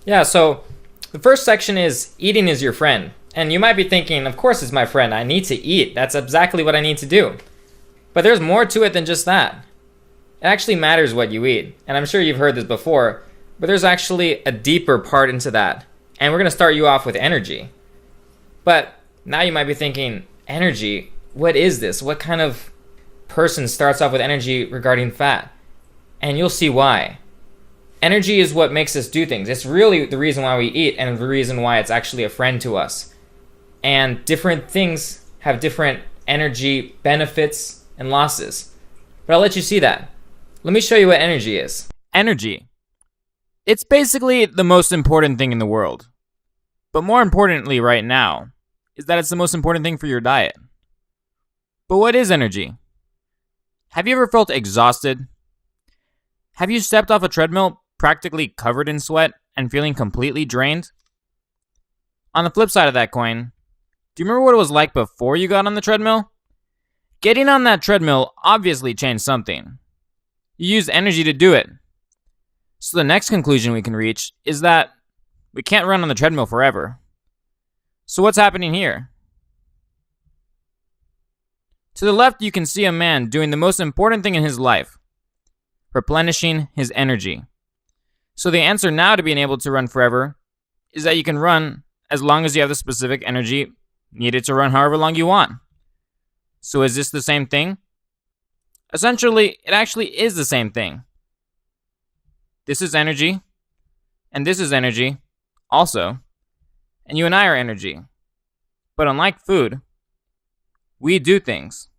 Yeah, so the first section is eating is your friend. And you might be thinking, of course it's my friend. I need to eat. That's exactly what I need to do. But there's more to it than just that. It actually matters what you eat. And I'm sure you've heard this before, but there's actually a deeper part into that. And we're going to start you off with energy. But now you might be thinking, energy? What is this? What kind of person starts off with energy regarding fat? And you'll see why. Energy is what makes us do things. It's really the reason why we eat and the reason why it's actually a friend to us. And different things have different energy benefits and losses. But I'll let you see that. Let me show you what energy is. Energy. It's basically the most important thing in the world. But more importantly right now is that it's the most important thing for your diet. But what is energy? Have you ever felt exhausted? Have you stepped off a treadmill practically covered in sweat and feeling completely drained? On the flip side of that coin, do you remember what it was like before you got on the treadmill? Getting on that treadmill obviously changed something. You used energy to do it. So the next conclusion we can reach is that we can't run on the treadmill forever. So what's happening here? To the left, you can see a man doing the most important thing in his life, replenishing his energy. So the answer now to being able to run forever is that you can run as long as you have the specific energy needed to run however long you want. So is this the same thing? Essentially, it actually is the same thing. This is energy, and this is energy also, and you and I are energy. But unlike food, we do things.